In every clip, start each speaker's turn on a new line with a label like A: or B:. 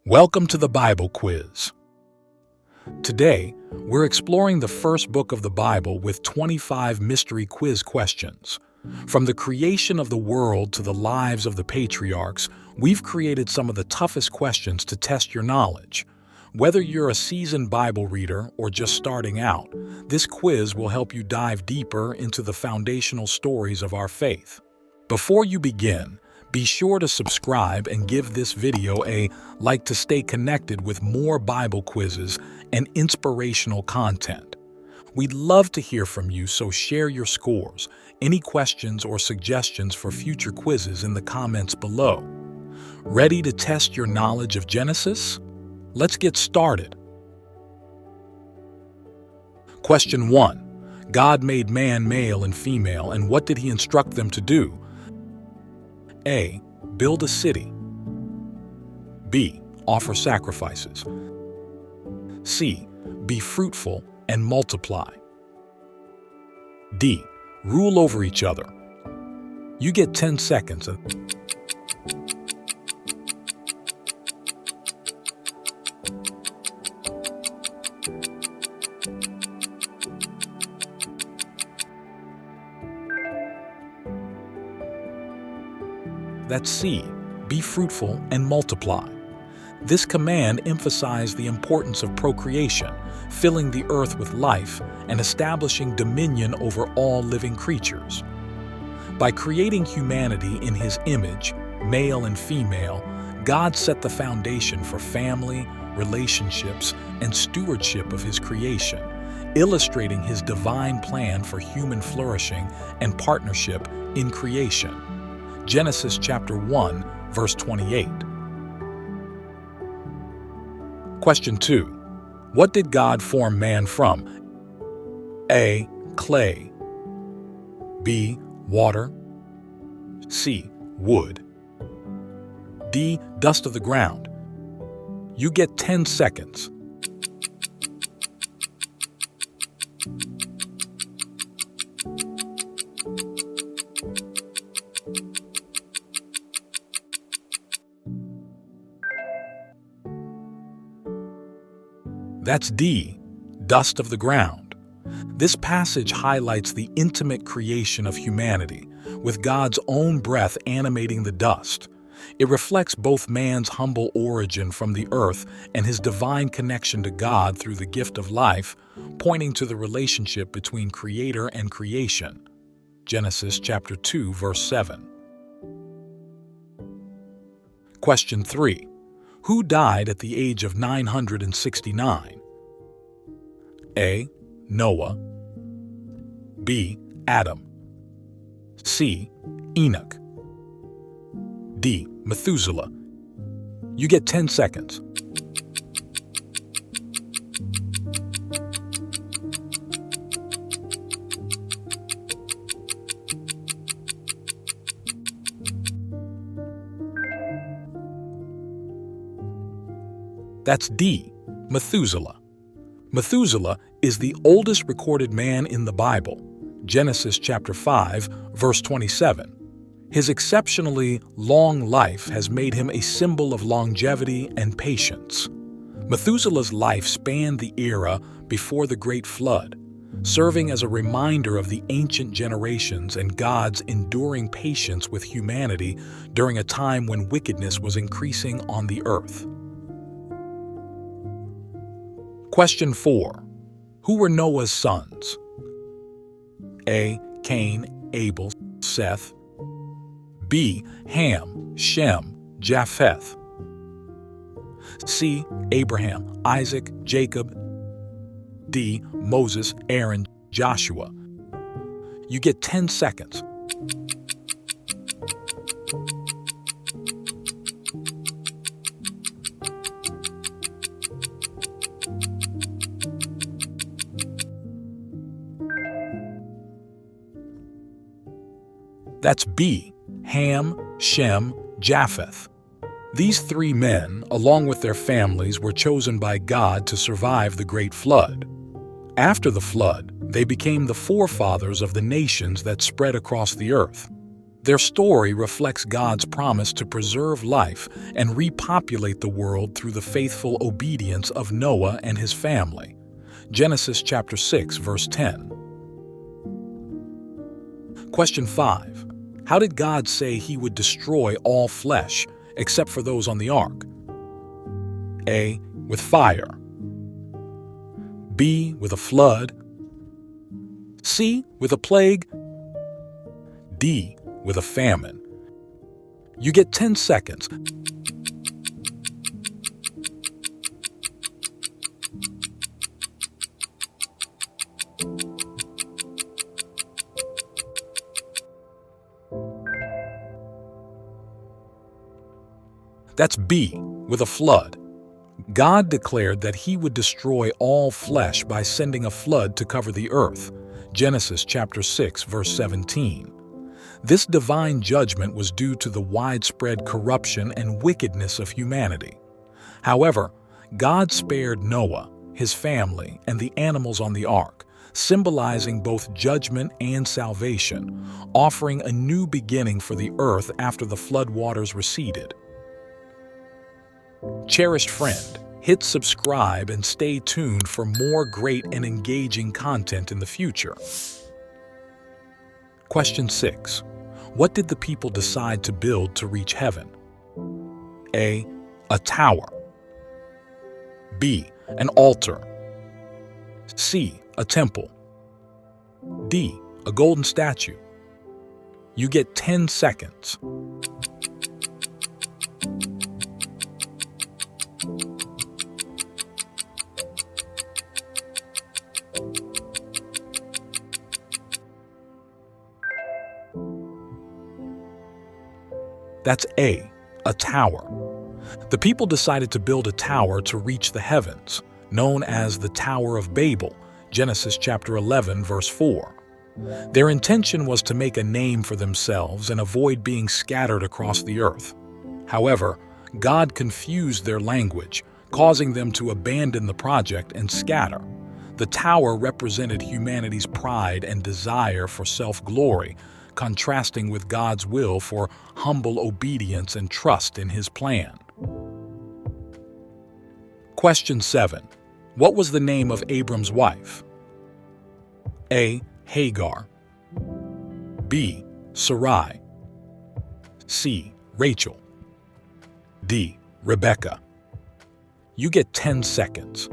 A: Welcome to the Bible Quiz. Today, we're exploring the first book of the Bible with 25 mystery quiz questions. From the creation of the world to the lives of the patriarchs, we've created some of the toughest questions to test your knowledge. Whether you're a seasoned Bible reader or just starting out, this quiz will help you dive deeper into the foundational stories of our faith. Before you begin, be sure to subscribe and give this video a like to stay connected with more Bible quizzes and inspirational content. We'd love to hear from you, so share your scores, any questions or suggestions for future quizzes in the comments below. Ready to test your knowledge of Genesis? Let's get started. Question 1. God made man male and female, and what did he instruct them to do? A. Build a city. B. Offer sacrifices. C. Be fruitful and multiply. D. Rule over each other. You get 10 seconds. That's C. Be fruitful and multiply. This command emphasized the importance of procreation, filling the earth with life, and establishing dominion over all living creatures. By creating humanity in his image, male and female, God set the foundation for family, relationships, and stewardship of his creation, illustrating his divine plan for human flourishing and partnership in creation. Genesis chapter 1, verse 28. Question 2. What did God form man from? A. Clay. B. Water. C. Wood. D. Dust of the ground. You get 10 seconds. That's D. Dust of the ground. This passage highlights the intimate creation of humanity, with God's own breath animating the dust. It reflects both man's humble origin from the earth and his divine connection to God through the gift of life, pointing to the relationship between Creator and creation. Genesis chapter 2, verse 7. Question 3. Who died at the age of 969? A. Noah. B. Adam. C. Enoch. D. Methuselah. You get 10 seconds. That's D. Methuselah. Methuselah is the oldest recorded man in the Bible, Genesis chapter 5, verse 27. His exceptionally long life has made him a symbol of longevity and patience. Methuselah's life spanned the era before the Great Flood, serving as a reminder of the ancient generations and God's enduring patience with humanity during a time when wickedness was increasing on the earth. Question 4. Who were Noah's sons? A. Cain, Abel, Seth. B. Ham, Shem, Japheth. C. Abraham, Isaac, Jacob. D. Moses, Aaron, Joshua. You get 10 seconds. That's B. Ham, Shem, Japheth. These three men, along with their families, were chosen by God to survive the Great Flood. After the flood, they became the forefathers of the nations that spread across the earth. Their story reflects God's promise to preserve life and repopulate the world through the faithful obedience of Noah and his family. Genesis chapter 6, verse 10. Question 5. How did God say he would destroy all flesh, except for those on the ark? A. With fire. B. With a flood. C. With a plague. D. With a famine. You get 10 seconds. That's B. With a flood. God declared that he would destroy all flesh by sending a flood to cover the earth. Genesis chapter 6, verse 17. This divine judgment was due to the widespread corruption and wickedness of humanity. However, God spared Noah, his family, and the animals on the ark, symbolizing both judgment and salvation, offering a new beginning for the earth after the flood waters receded. Cherished friend, hit subscribe and stay tuned for more great and engaging content in the future. Question 6. What did the people decide to build to reach heaven? A. A tower. B. An altar. C. A temple. D. A golden statue. You get 10 seconds. That's A. A tower. The people decided to build a tower to reach the heavens, known as the Tower of Babel, Genesis chapter 11, verse 4. Their intention was to make a name for themselves and avoid being scattered across the earth. However, God confused their language, causing them to abandon the project and scatter. The tower represented humanity's pride and desire for self-glory, contrasting with God's will for humble obedience and trust in his plan. Question 7. What was the name of Abram's wife? A. Hagar. B. Sarai. C. Rachel. D. Rebecca. You get 10 seconds.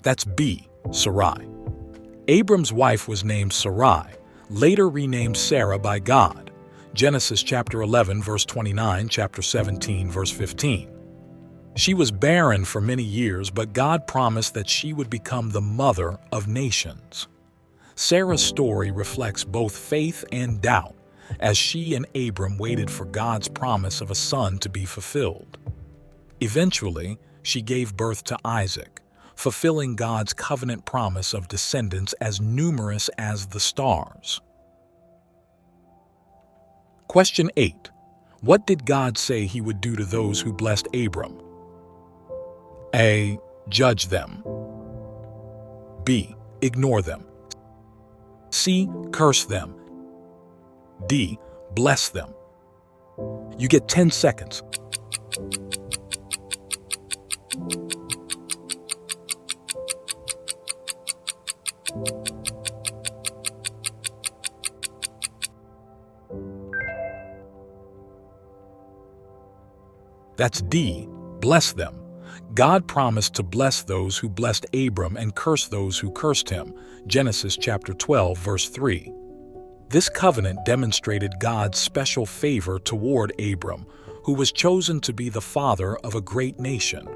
A: That's B. Sarai. Abram's wife was named Sarai, later renamed Sarah by God. Genesis chapter 11, verse 29, chapter 17, verse 15. She was barren for many years, but God promised that she would become the mother of nations. Sarah's story reflects both faith and doubt, as she and Abram waited for God's promise of a son to be fulfilled. Eventually, she gave birth to Isaac, fulfilling God's covenant promise of descendants as numerous as the stars. Question 8. What did God say he would do to those who blessed Abram? A. Judge them. B. Ignore them. C. Curse them. D. Bless them. You get 10 seconds. That's D. Bless them. God promised to bless those who blessed Abram and curse those who cursed him. Genesis chapter 12, verse 3. This covenant demonstrated God's special favor toward Abram, who was chosen to be the father of a great nation.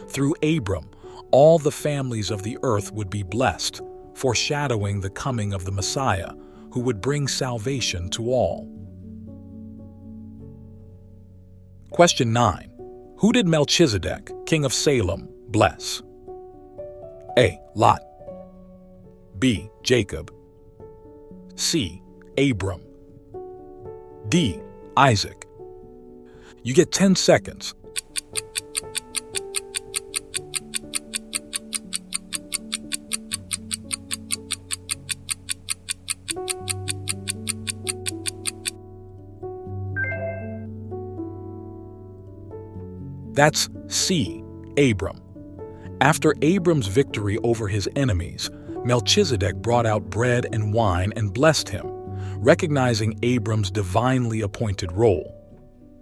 A: Through Abram, all the families of the earth would be blessed, foreshadowing the coming of the Messiah, who would bring salvation to all. Question 9. Who did Melchizedek, king of Salem, bless? A. Lot. B. Jacob. C. Abram. D. Isaac. You get 10 seconds. That's C. Abram. After Abram's victory over his enemies, Melchizedek brought out bread and wine and blessed him, recognizing Abram's divinely appointed role.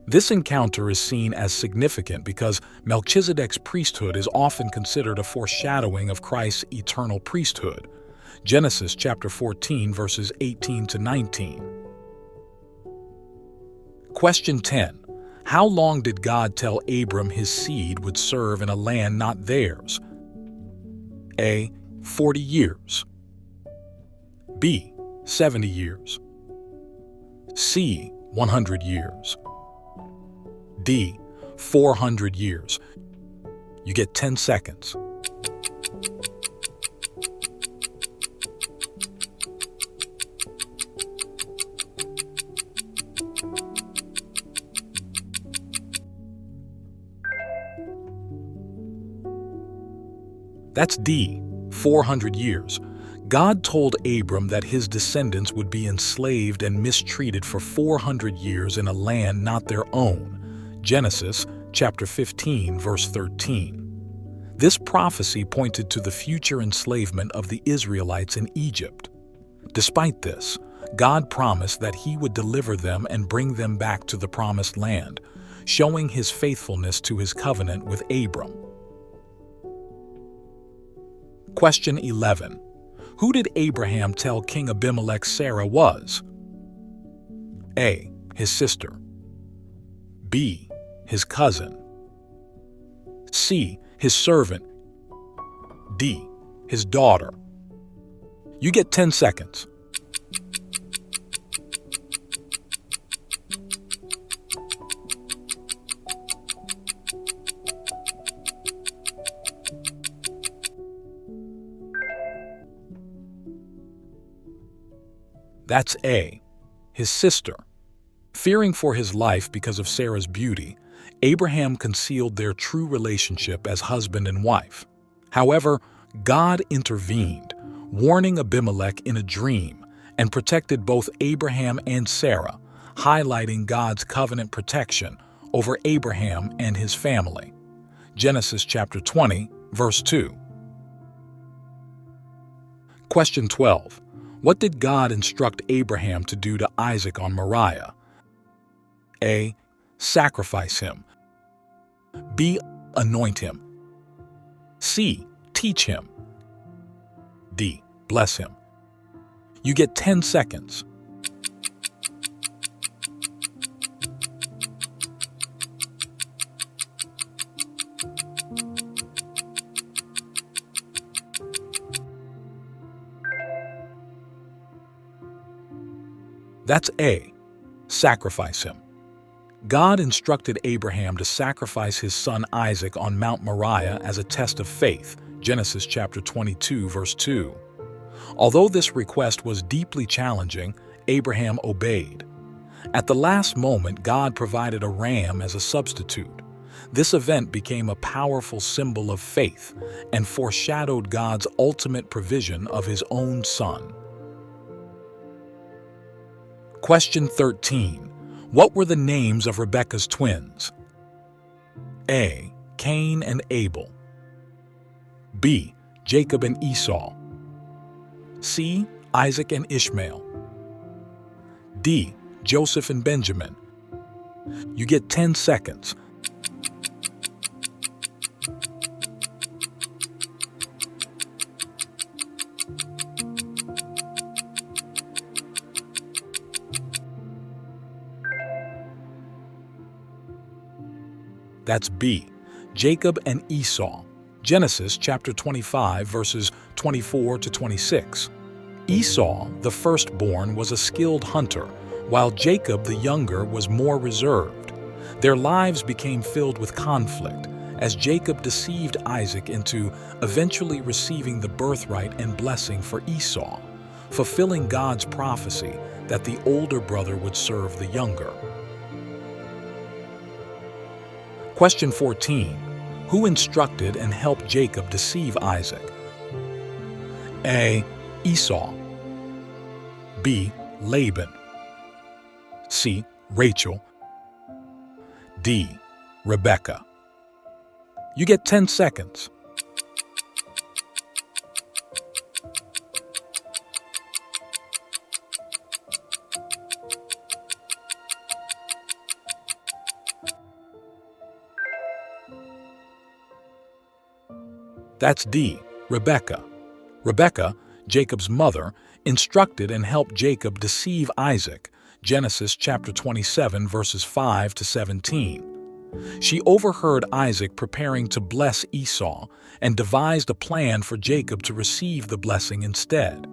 A: This encounter is seen as significant because Melchizedek's priesthood is often considered a foreshadowing of Christ's eternal priesthood. Genesis chapter 14, verses 18 to 19. Question 10. How long did God tell Abram his seed would serve in a land not theirs? A. 40 years. B. 70 years. C. 100 years. D. 400 years. You get 10 seconds. That's D. 400 years. God told Abram that his descendants would be enslaved and mistreated for 400 years in a land not their own. Genesis chapter 15, verse 13. This prophecy pointed to the future enslavement of the Israelites in Egypt. Despite this, God promised that he would deliver them and bring them back to the promised land, showing his faithfulness to his covenant with Abram. Question 11. Who did Abraham tell King Abimelech Sarah was? A. His sister. B. His cousin. C. His servant. D. His daughter. You get 10 seconds. That's A. His sister. Fearing for his life because of Sarah's beauty, Abraham concealed their true relationship as husband and wife. However, God intervened, warning Abimelech in a dream, and protected both Abraham and Sarah, highlighting God's covenant protection over Abraham and his family. Genesis chapter 20, verse 2. Question 12. What did God instruct Abraham to do to Isaac on Moriah? A. Sacrifice him. B. Anoint him. C. Teach him. D. Bless him. You get 10 seconds. That's A. Sacrifice him. God instructed Abraham to sacrifice his son Isaac on Mount Moriah as a test of faith, Genesis chapter 22, verse 2. Although this request was deeply challenging, Abraham obeyed. At the last moment, God provided a ram as a substitute. This event became a powerful symbol of faith and foreshadowed God's ultimate provision of his own son. Question 13. What were the names of Rebekah's twins? A. Cain and Abel. B. Jacob and Esau. C. Isaac and Ishmael. D. Joseph and Benjamin. You get 10 seconds. That's B. Jacob and Esau. Genesis chapter 25, verses 24 to 26. Esau, the firstborn, was a skilled hunter, while Jacob, the younger, was more reserved. Their lives became filled with conflict, as Jacob deceived Isaac into eventually receiving the birthright and blessing for Esau, fulfilling God's prophecy that the older brother would serve the younger. Question 14. Who instructed and helped Jacob deceive Isaac? A. Esau. B. Laban. C. Rachel. D. Rebekah. You get 10 seconds. That's D. Rebekah. Rebekah, Jacob's mother, instructed and helped Jacob deceive Isaac. Genesis chapter 27, verses 5 to 17. She overheard Isaac preparing to bless Esau and devised a plan for Jacob to receive the blessing instead.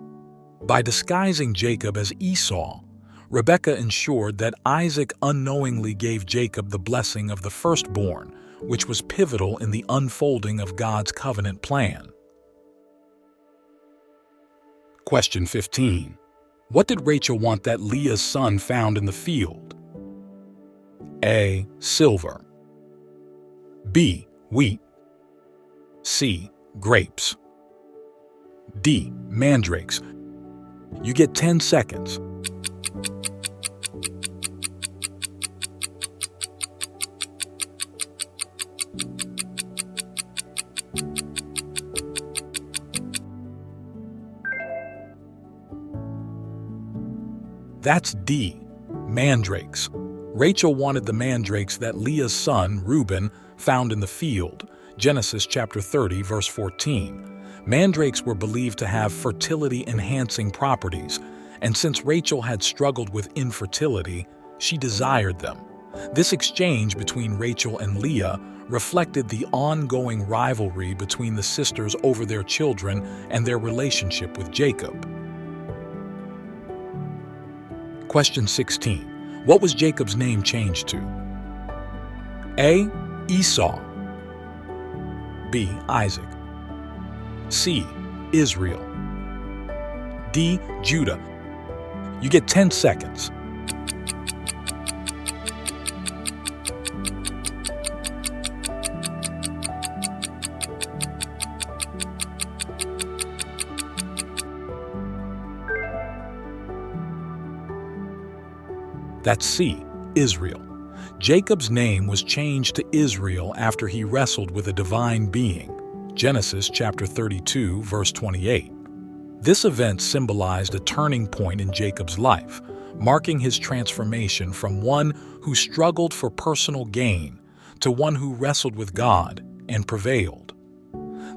A: By disguising Jacob as Esau, Rebekah ensured that Isaac unknowingly gave Jacob the blessing of the firstborn, which was pivotal in the unfolding of God's covenant plan. Question 15. What did Rachel want that Leah's son found in the field? A. Silver. B. Wheat. C. Grapes. D. Mandrakes. You get 10 seconds. That's D. Mandrakes. Rachel wanted the mandrakes that Leah's son, Reuben, found in the field. Genesis chapter 30, verse 14. Mandrakes were believed to have fertility-enhancing properties, and since Rachel had struggled with infertility, she desired them. This exchange between Rachel and Leah reflected the ongoing rivalry between the sisters over their children and their relationship with Jacob. Question 16. What was Jacob's name changed to? A. Esau. B. Isaac. C. Israel. D. Judah. You get 10 seconds. That's C. Israel. Jacob's name was changed to Israel after he wrestled with a divine being. Genesis chapter 32, verse 28. This event symbolized a turning point in Jacob's life, marking his transformation from one who struggled for personal gain to one who wrestled with God and prevailed.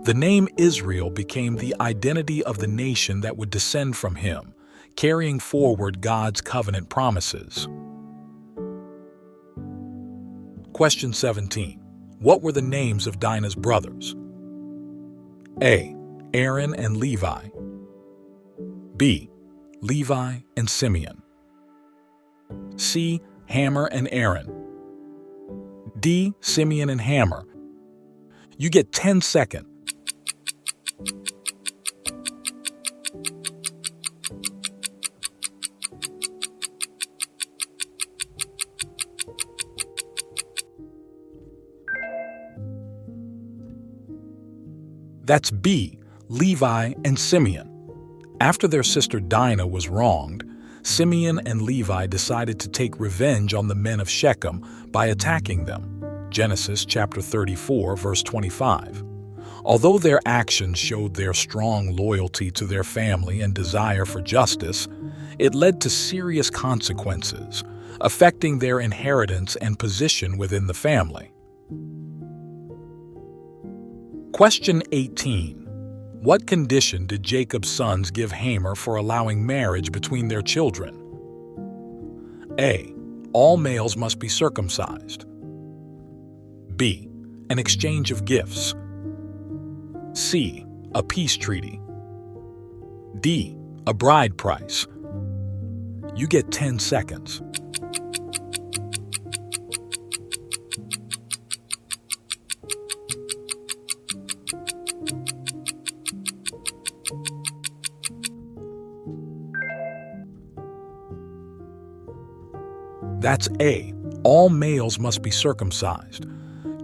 A: The name Israel became the identity of the nation that would descend from him, carrying forward God's covenant promises. Question 17. What were the names of Dinah's brothers? A. Aaron and Levi. B. Levi and Simeon. C. Hammer and Aaron. D. Simeon and Hammer. You get 10 seconds. That's B. Levi and Simeon. After their sister Dinah was wronged, Simeon and Levi decided to take revenge on the men of Shechem by attacking them. Genesis chapter 34, verse 25. Although their actions showed their strong loyalty to their family and desire for justice, it led to serious consequences, affecting their inheritance and position within the family. Question 18. What condition did Jacob's sons give Hamor for allowing marriage between their children? A. All males must be circumcised. B. An exchange of gifts. C. A peace treaty. D. A bride price. You get 10 seconds. That's A. All males must be circumcised.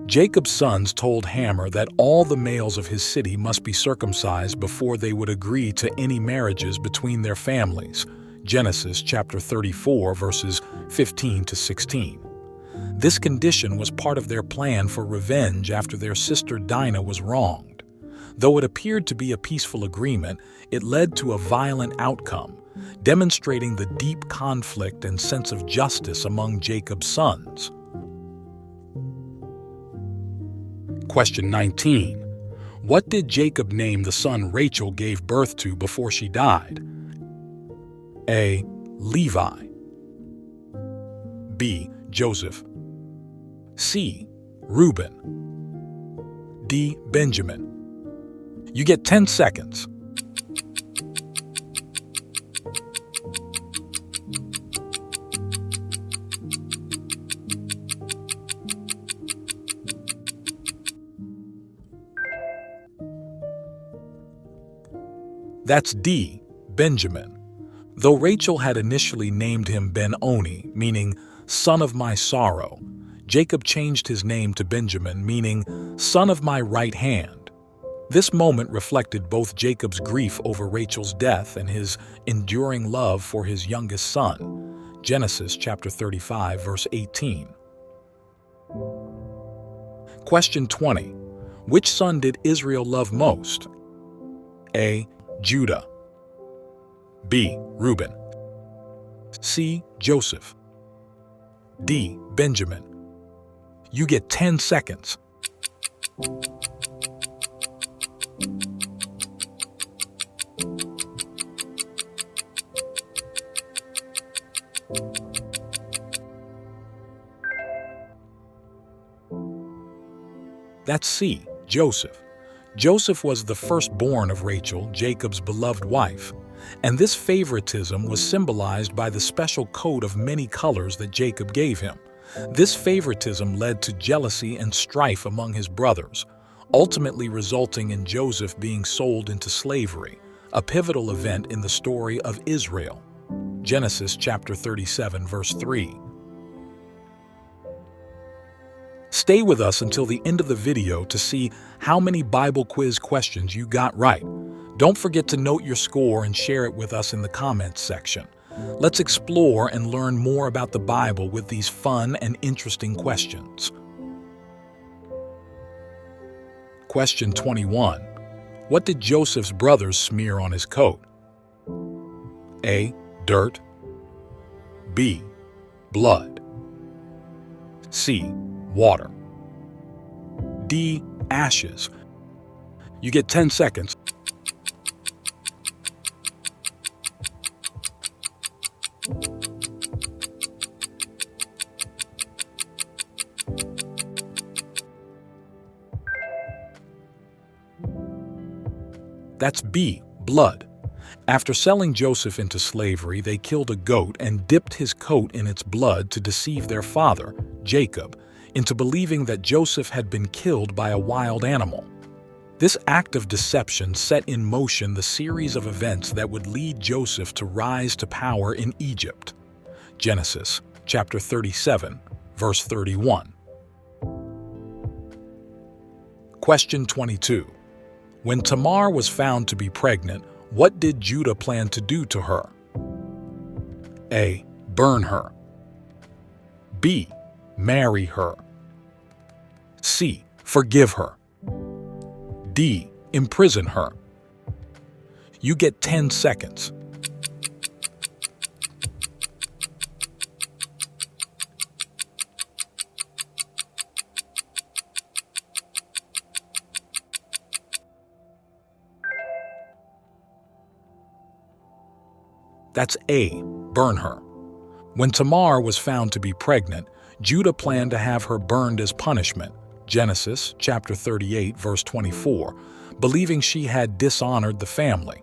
A: Jacob's sons told Hamor that all the males of his city must be circumcised before they would agree to any marriages between their families. Genesis chapter 34, verses 15 to 16. This condition was part of their plan for revenge after their sister Dinah was wronged. Though it appeared to be a peaceful agreement, it led to a violent outcome, demonstrating the deep conflict and sense of justice among Jacob's sons. Question 19. What did Jacob name the son Rachel gave birth to before she died? A. Levi. B. Joseph. C. Reuben. D. Benjamin. You get 10 seconds. That's D. Benjamin. Though Rachel had initially named him Ben-Oni, meaning son of my sorrow, Jacob changed his name to Benjamin, meaning son of my right hand. This moment reflected both Jacob's grief over Rachel's death and his enduring love for his youngest son. Genesis chapter 35, verse 18. Question 20. Which son did Israel love most? A. Judah. B. Reuben. C. Joseph. D. Benjamin. You get 10 seconds. That's C. Joseph. Joseph was the firstborn of Rachel, Jacob's beloved wife, and this favoritism was symbolized by the special coat of many colors that Jacob gave him. This favoritism led to jealousy and strife among his brothers, ultimately resulting in Joseph being sold into slavery, a pivotal event in the story of Israel. Genesis chapter 37, verse 3. Stay with us until the end of the video to see how many Bible quiz questions you got right. Don't forget to note your score and share it with us in the comments section. Let's explore and learn more about the Bible with these fun and interesting questions. Question 21. What did Joseph's brothers smear on his coat? A. Dirt. B. Blood. C. Water. D. Ashes. You get 10 seconds. That's B. Blood. After selling Joseph into slavery, they killed a goat and dipped his coat in its blood to deceive their father, Jacob, into believing that Joseph had been killed by a wild animal. This act of deception set in motion the series of events that would lead Joseph to rise to power in Egypt. Genesis chapter 37, verse 31. Question 22. When Tamar was found to be pregnant, what did Judah plan to do to her? A. Burn her. B. Marry her. C. Forgive her. D. Imprison her. You get 10 seconds. That's A. Burn her. When Tamar was found to be pregnant, Judah planned to have her burned as punishment. Genesis chapter 38, verse 24, believing she had dishonored the family.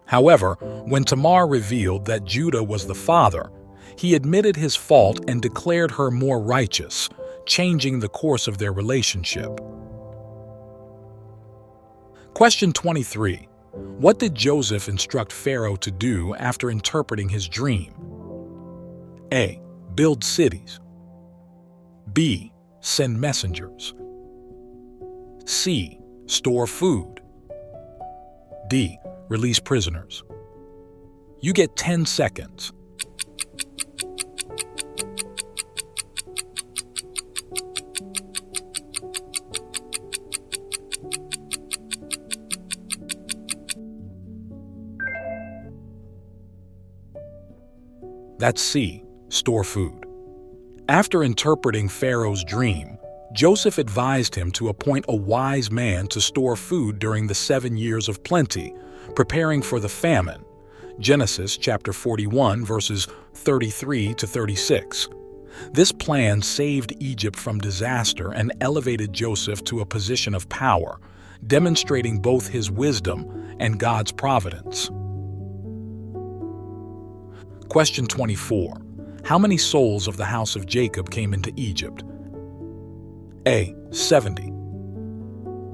A: However, when Tamar revealed that Judah was the father, he admitted his fault and declared her more righteous, changing the course of their relationship. Question 23. What did Joseph instruct Pharaoh to do after interpreting his dream? A. Build cities. B. Send messengers. C. Store food. D. Release prisoners. You get 10 seconds. That's C. Store food. After interpreting Pharaoh's dream, Joseph advised him to appoint a wise man to store food during the 7 years of plenty, preparing for the famine. Genesis chapter 41, verses 33 to 36. This plan saved Egypt from disaster and elevated Joseph to a position of power, demonstrating both his wisdom and God's providence. Question 24. How many souls of the house of Jacob came into Egypt? A. 70.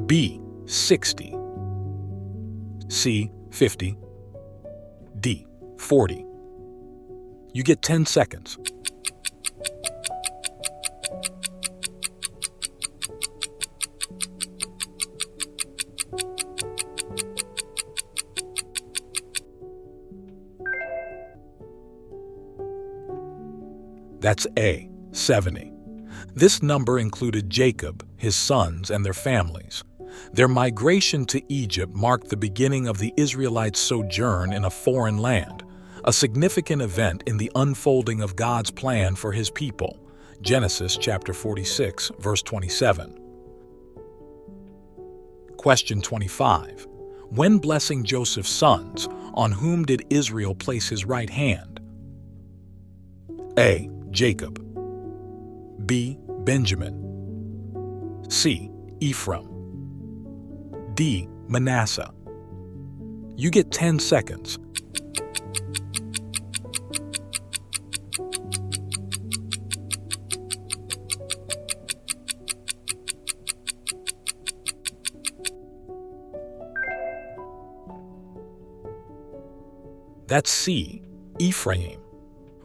A: B. 60. C. 50. D. 40. You get 10 seconds. That's A. 70. This number included Jacob, his sons, and their families. Their migration to Egypt marked the beginning of the Israelites' sojourn in a foreign land, a significant event in the unfolding of God's plan for his people. Genesis chapter 46, verse 27. Question 25. When blessing Joseph's sons, on whom did Israel place his right hand? A. Jacob. B. Benjamin. C. Ephraim. D. Manasseh. You get 10 seconds. That's C. Ephraim.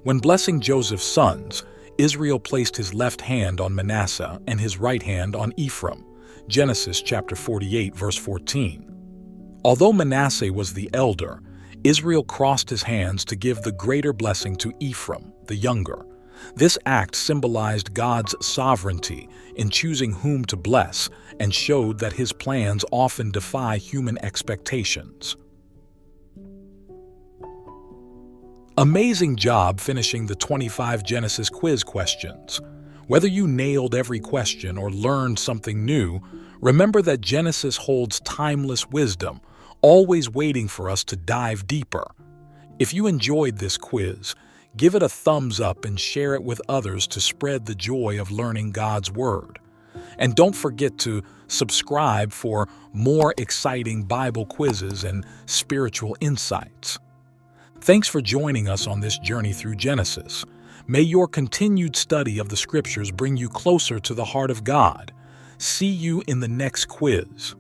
A: When blessing Joseph's sons, Israel placed his left hand on Manasseh and his right hand on Ephraim. Genesis chapter 48, verse 14. Although Manasseh was the elder, Israel crossed his hands to give the greater blessing to Ephraim, the younger. This act symbolized God's sovereignty in choosing whom to bless and showed that his plans often defy human expectations. Amazing job finishing the 25 Genesis quiz questions. Whether you nailed every question or learned something new, remember that Genesis holds timeless wisdom, always waiting for us to dive deeper. If you enjoyed this quiz, give it a thumbs up and share it with others to spread the joy of learning God's Word. And don't forget to subscribe for more exciting Bible quizzes and spiritual insights. Thanks for joining us on this journey through Genesis. May your continued study of the Scriptures bring you closer to the heart of God. See you in the next quiz.